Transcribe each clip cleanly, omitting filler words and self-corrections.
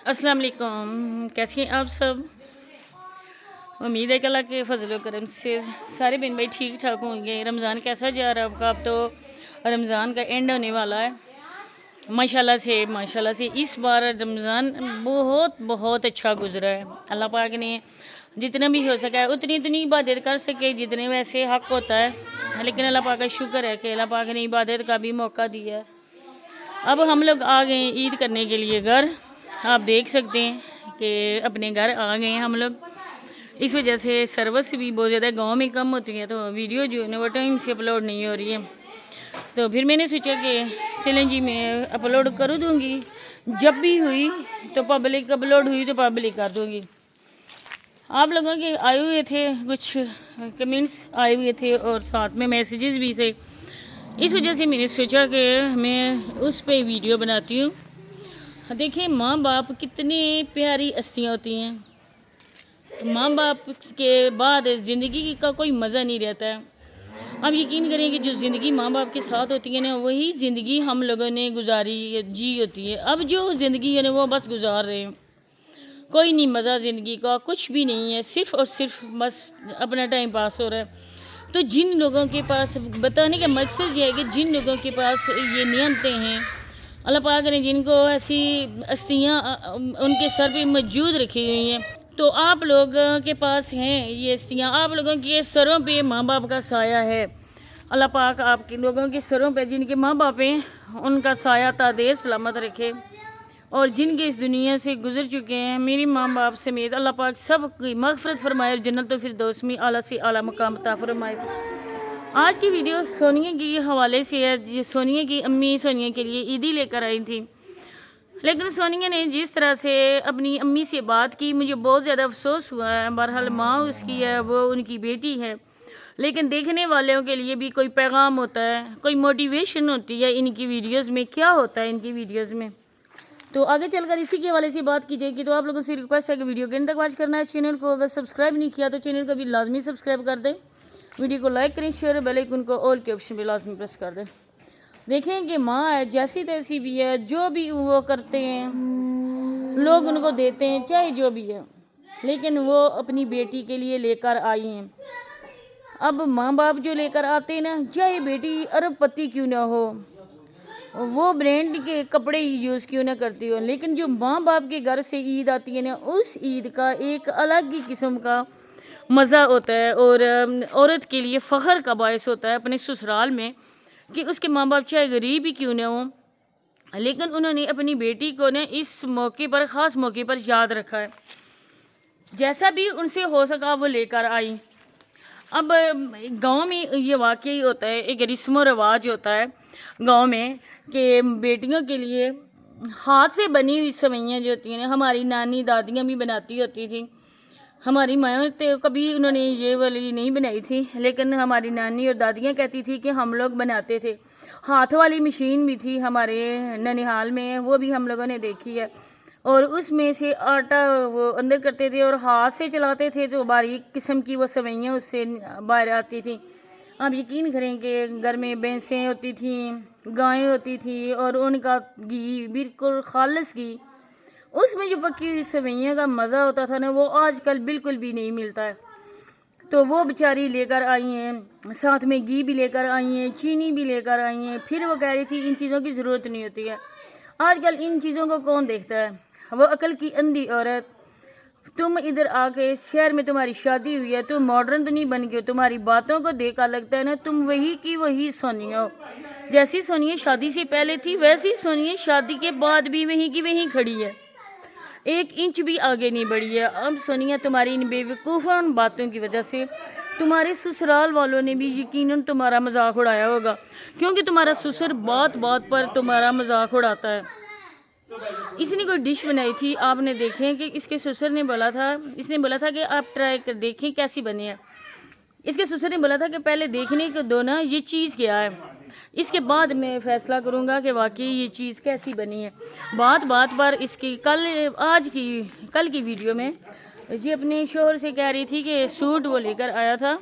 अस्सलाम वालेकुम। कैसे हैं आप सब? उम्मीद है कि अल्लाह के फजल व करम से सारे बहन भाई ठीक ठाक होंगे। रमज़ान कैसा जा रहा है आपका? अब तो रमज़ान का एंड होने वाला है। माशाल्लाह से इस बार रमज़ान बहुत बहुत अच्छा गुजरा है। अल्लाह पाक ने जितना भी हो सका है उतनी इबादत कर सके जितने वैसे हक होता है, लेकिन अल्लाह पाक का शुक्र है कि अल्लाह पाक ने इबादत का भी मौका दिया है। अब हम लोग आ गए ईद करने के लिए घर। आप देख सकते हैं कि अपने घर आ गए हैं हम लोग। इस वजह से सर्विस भी बहुत ज़्यादा गांव में कम होती है, तो वीडियो जो है वो टाइम से अपलोड नहीं हो रही है। तो फिर मैंने सोचा कि चलें जी मैं अपलोड कर दूँगी, जब भी हुई तो पब्लिक अपलोड हुई तो पब्लिक कर दूँगी। आप लोगों के आए हुए थे, कुछ कमेंट्स आए हुए थे और साथ में मैसेजेस भी थे। इस वजह से मैंने सोचा कि मैं उस पे वीडियो बनाती हूँ। देखिए माँ बाप कितनी प्यारी हस्तियाँ होती हैं। माँ बाप के बाद ज़िंदगी का कोई मज़ा नहीं रहता है। आप यकीन करें कि जो ज़िंदगी माँ बाप के साथ होती है ना, वही ज़िंदगी हम लोगों ने जी होती है। अब जो ज़िंदगी है ना वो बस गुजार रहे हैं, कोई नहीं मज़ा ज़िंदगी का, कुछ भी नहीं है, सिर्फ़ और सिर्फ बस अपना टाइम पास हो रहा है। तो जिन लोगों के पास, बताने का मकसद ये है कि जिन लोगों के पास ये नियमतें हैं, अल्लाह पाक ने जिनको ऐसी हस्तियाँ उनके सर पे मौजूद रखी हुई हैं, तो आप लोगों के पास हैं ये हस्तियाँ, आप लोगों के सरों पे माँ बाप का साया है। अल्लाह पाक आपके लोगों के सरों पे जिनके माँ बाप हैं उनका साया तादेर सलामत रखे, और जिनके इस दुनिया से गुजर चुके हैं मेरे माँ बाप समेत अल्लाह पाक सब की मग़फ़िरत फरमाए और जन्नत फिरदौस में आला से आला मकाम अता फरमाए। आज की वीडियो सोनिया के हवाले से है। ये सोनिया की अम्मी सोनिया के लिए ईदी लेकर आई थी, लेकिन सोनिया ने जिस तरह से अपनी अम्मी से बात की मुझे बहुत ज़्यादा अफसोस हुआ है। बहरहाल माँ उसकी है, वो उनकी बेटी है, लेकिन देखने वालों के लिए भी कोई पैगाम होता है, कोई मोटिवेशन होती है इनकी वीडियोज़ में। क्या होता है इनकी वीडियोज़ में, तो आगे चलकर इसी के हवाले से बात की जाएगी। तो आप लोगों से रिक्वेस्ट है कि वीडियो के अंत तक वॉच करना है। चैनल को अगर सब्सक्राइब नहीं किया तो चैनल को भी लाजमी सब्सक्राइब कर दें, वीडियो को लाइक करें, शेयर, बेल आइकन को ऑल के ऑप्शन पे लाजमी प्रेस कर दें। देखें कि माँ है, जैसी तैसी भी है, जो भी वो करते हैं लोग उनको देते हैं, चाहे जो भी है, लेकिन वो अपनी बेटी के लिए लेकर आई हैं। अब माँ बाप जो लेकर आते हैं ना, चाहे बेटी अरबपति क्यों ना हो, वो ब्रांड के कपड़े यूज़ क्यों ना करती हो, लेकिन जो माँ बाप के घर से ईद आती है ना, उस ईद का एक अलग ही किस्म का मज़ा होता है और औरत के लिए फ़ख्र का बायस होता है अपने ससुराल में कि उसके माँ बाप चाहे गरीब ही क्यों ना हो, लेकिन उन्होंने अपनी बेटी को ना इस मौके पर, ख़ास मौके पर याद रखा है। जैसा भी उनसे हो सका वो लेकर आई। अब गांव में ये वाकई होता है, एक रस्म व रवाज होता है गांव में कि बेटियों के लिए हाथ से बनी हुई सवैयाँ जो होती हैं ना, हमारी नानी दादियाँ भी बनाती होती थी। हमारी माँ तो कभी उन्होंने ये वाली नहीं बनाई थी, लेकिन हमारी नानी और दादियाँ कहती थी कि हम लोग बनाते थे। हाथ वाली मशीन भी थी हमारे ननिहाल में, वो भी हम लोगों ने देखी है, और उसमें से आटा वो अंदर करते थे और हाथ से चलाते थे, तो बारीक किस्म की वो सवैयाँ उससे बाहर आती थी। आप यकीन करें कि घर में भैंसें होती थी, गायें होती थी, और उनका घी बिल्कुल खालिस घी, उसमें जो पकी हुई सवैयाँ का मज़ा होता था ना, वो आजकल बिल्कुल भी नहीं मिलता है। तो वो बेचारी लेकर आई हैं, साथ में घी भी लेकर आई हैं, चीनी भी लेकर आई हैं। फिर वो कह रही थी इन चीज़ों की ज़रूरत नहीं होती है, आजकल इन चीज़ों को कौन देखता है, वो अकल की अंधी औरत, तुम इधर आके शहर में तुम्हारी शादी हुई है, तुम मॉडर्न तो नहीं बन गए, तुम्हारी बातों को देखा लगता है ना तुम वही की वही सोनिया हो। जैसी सोनिया शादी से पहले थी वैसी सोनिया शादी के बाद भी वहीं की वहीं खड़ी है, एक इंच भी आगे नहीं बढ़ी है। अब सोनिया तुम्हारी इन बेवकूफ़ बातों की वजह से तुम्हारे ससुराल वालों ने भी यकीनन तुम्हारा मजाक उड़ाया होगा, क्योंकि तुम्हारा ससुर बात बात पर तुम्हारा मजाक उड़ाता है। इसने कोई डिश बनाई थी, आपने देखें कि इसके ससुर ने बोला था, इसने बोला था कि आप ट्राई कर देखें कैसी बनी है। इसके ससुर ने बोला था कि पहले देखने को दो ना ये चीज़ क्या है, इसके बाद मैं फ़ैसला करूँगा कि वाकई ये चीज़ कैसी बनी है। बात बात पर इसकी कल की वीडियो में ये अपने शोहर से कह रही थी कि सूट वो लेकर आया था।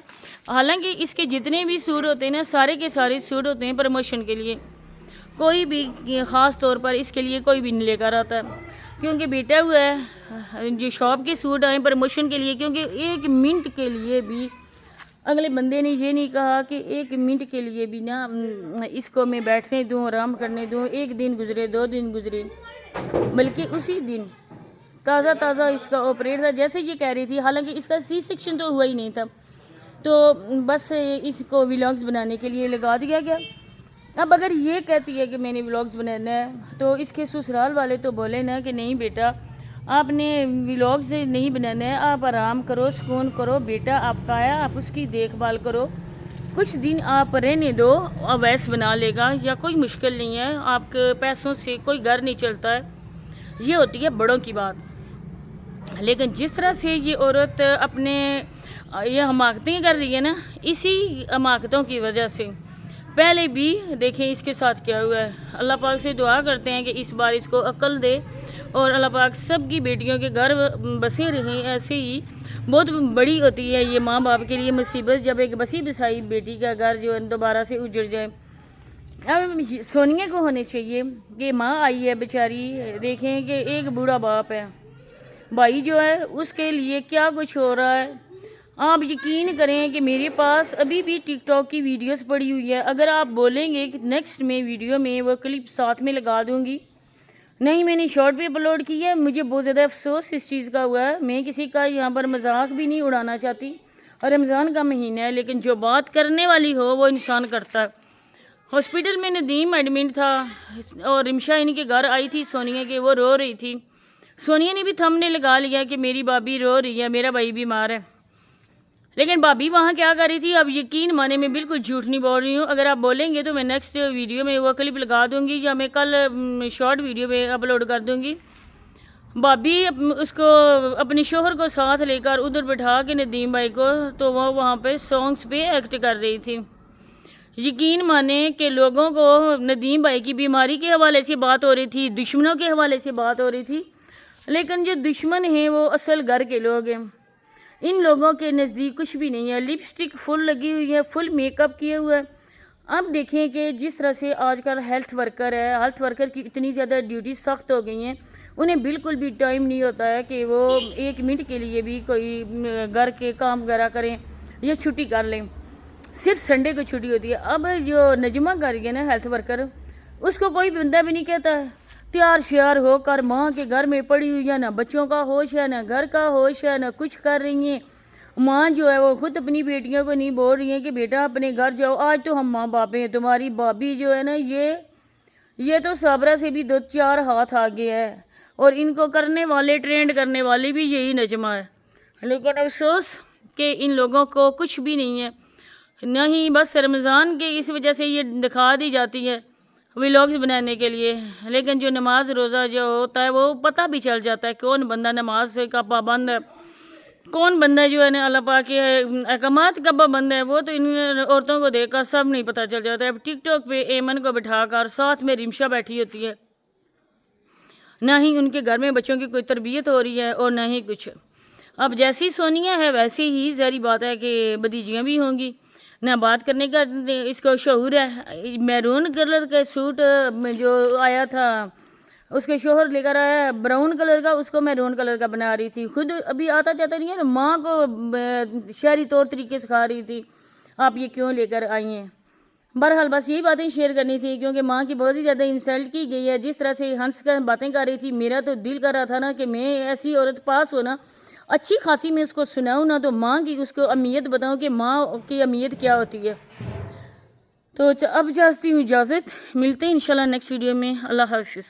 हालांकि इसके जितने भी सूट होते हैं ना, सारे के सारे सूट होते हैं प्रमोशन के लिए, कोई भी ख़ास तौर पर इसके लिए कोई भी नहीं लेकर आता है। کیونکہ بیٹا ہوا ہے جو شاپ کے سوٹ آئے پروموشن کے لیے، کیونکہ 1 منٹ کے لیے بھی اگلے بندے نے یہ نہیں کہا کہ 1 منٹ کے لیے بھی نا اس کو میں بیٹھنے دوں، آرام کرنے دوں، 1 دن گزرے 2 دن گزرے، بلکہ اسی دن تازہ تازہ اس کا آپریٹ تھا جیسے یہ کہہ رہی تھی، حالانکہ اس کا سی سیکشن تو ہوا ہی نہیں تھا، تو بس اس کو ولاگز بنانے کے لیے لگا دیا گیا۔ اب اگر یہ کہتی ہے کہ میں نے ولاگز بنانا ہے تو اس کے سسرال والے تو بولے نا کہ نہیں بیٹا آپ نے ولاگز نہیں بنانا ہے، آپ آرام کرو، سکون کرو، بیٹا آپ کا ہے، آپ اس کی دیکھ بھال کرو، کچھ دن آپ رہنے دو، اویس بنا لے گا، یا کوئی مشکل نہیں ہے، آپ کے پیسوں سے کوئی گھر نہیں چلتا ہے، یہ ہوتی ہے بڑوں کی بات۔ لیکن جس طرح سے یہ عورت اپنے یہ حماقتیں کر رہی ہے نا، اسی حماقتوں کی وجہ سے پہلے بھی دیکھیں اس کے ساتھ کیا ہوا ہے۔ اللہ پاک سے دعا کرتے ہیں کہ اس بار اس کو عقل دے اور اللہ پاک سب کی بیٹیوں کے گھر بسے رہیں۔ ایسے ہی بہت بڑی ہوتی ہے یہ ماں باپ کے لیے مصیبت جب ایک بسی بسائی بیٹی کا گھر جو ہے دوبارہ سے اجڑ جائے۔ اب سونیا کو ہونے چاہیے کہ ماں آئی ہے بیچاری، دیکھیں کہ ایک بوڑھا باپ ہے، بھائی جو ہے اس کے لیے کیا کچھ ہو رہا ہے۔ آپ یقین کریں کہ میرے پاس ابھی بھی ٹک ٹاک کی ویڈیوز پڑی ہوئی ہے، اگر آپ بولیں گے کہ نیکسٹ میں ویڈیو میں وہ کلپ ساتھ میں لگا دوں گی، نہیں میں نے شارٹ پہ اپلوڈ کی ہے، مجھے بہت زیادہ افسوس اس چیز کا ہوا ہے، میں کسی کا یہاں پر مذاق بھی نہیں اڑانا چاہتی، اور رمضان کا مہینہ ہے، لیکن جو بات کرنے والی ہو وہ انسان کرتا ہے۔ ہاسپٹل میں ندیم ایڈمنٹ تھا اور رمشا ان کے گھر آئی تھی سونیا کے، وہ رو رہی تھی، سونیا نے بھی تھم نے لگا لیا کہ میری بھابھی رو رہی ہے، میرا بھائی بیمار ہے، لیکن بھابھی وہاں کیا کر رہی تھی اب یقین مانے میں بالکل جھوٹ نہیں بول رہی ہوں، اگر آپ بولیں گے تو میں نیکسٹ ویڈیو میں وہ کلپ لگا دوں گی یا میں کل شارٹ ویڈیو میں اپلوڈ کر دوں گی۔ بھابھی اس کو اپنے شوہر کو ساتھ لے کر ادھر بٹھا کے ندیم بھائی کو، تو وہ وہاں پہ سانگز پہ ایکٹ کر رہی تھی۔ یقین مانیں کہ لوگوں کو ندیم بھائی کی بیماری کے حوالے سے بات ہو رہی تھی، دشمنوں کے حوالے سے بات ہو رہی تھی، لیکن جو دشمن ہیں وہ اصل گھر کے لوگ ہیں، ان لوگوں کے نزدیک کچھ بھی نہیں ہے، لپسٹک فل لگی ہوئی ہے، فل میک اپ کیے ہوئے۔ اب دیکھیں کہ جس طرح سے آج کل ہیلتھ ورکر کی اتنی زیادہ ڈیوٹی سخت ہو گئی ہیں، انہیں بالکل بھی ٹائم نہیں ہوتا ہے کہ وہ 1 منٹ کے لیے بھی کوئی گھر کے کام وغیرہ کریں یا چھٹی کر لیں، صرف سنڈے کو چھٹی ہوتی ہے۔ اب جو نجمہ کر رہی ہے نا ہیلتھ ورکر، اس کو کوئی بندہ بھی نہیں کہتا ہے، تیار شیار ہو کر ماں کے گھر میں پڑی ہوئی ہے، نہ بچوں کا ہوش ہے، نہ گھر کا ہوش ہے، نہ کچھ کر رہی ہیں۔ ماں جو ہے وہ خود اپنی بیٹیوں کو نہیں بول رہی ہیں کہ بیٹا اپنے گھر جاؤ، آج تو ہم ماں باپ ہیں، تمہاری بھابھی جو ہے نا یہ تو صابرہ سے بھی 2-4 ہاتھ آگے ہے، اور ان کو کرنے والے ٹرینڈ کرنے والے بھی یہی نجمہ ہے، لیکن افسوس کہ ان لوگوں کو کچھ بھی نہیں ہے، نہ ہی بس رمضان کے اس وجہ سے یہ دکھا دی جاتی ہے ولاگز بنانے کے لیے، لیکن جو نماز روزہ جو ہوتا ہے وہ پتہ بھی چل جاتا ہے کون بندہ نماز کا پابند ہے، کون بندہ جو ہے نا اللہ پاک کے احکامات کا پابند ہے، وہ تو ان عورتوں کو دیکھ کر سب نہیں پتہ چل جاتا ہے۔ اب ٹک ٹاک پہ ایمن کو بٹھا کر ساتھ میں رمشا بیٹھی ہوتی ہے، نہ ہی ان کے گھر میں بچوں کی کوئی تربیت ہو رہی ہے اور نہ ہی کچھ۔ اب جیسی سونیا ہے ویسے ہی ظاہری بات ہے کہ بھتیجیاں بھی ہوں گی، نہ بات کرنے کا اس کو شعور ہے۔ میرون کلر کا سوٹ جو آیا تھا اس کے شوہر لے کر آیا براؤن کلر کا، اس کو میرون کلر کا بنا رہی تھی، خود ابھی آتا جاتا نہیں ہے نا، ماں کو شہری طور طریقے سکھا رہی تھی آپ یہ کیوں لے کر آئی ہیں۔ بہرحال بس یہی باتیں شیئر کرنی تھی، کیونکہ ماں کی بہت ہی زیادہ انسلٹ کی گئی ہے، جس طرح سے ہنس کر باتیں کر رہی تھی، میرا تو دل کر رہا تھا نا کہ میں ایسی عورت پاس ہونا اچھی خاصی میں اس کو سناؤں نا، تو ماں کی اس کو اہمیت بتاؤں کہ ماں کی اہمیت کیا ہوتی ہے۔ تو اب چاہتی ہوں اجازت، ملتے ہیں انشاءاللہ نیکسٹ ویڈیو میں، اللہ حافظ۔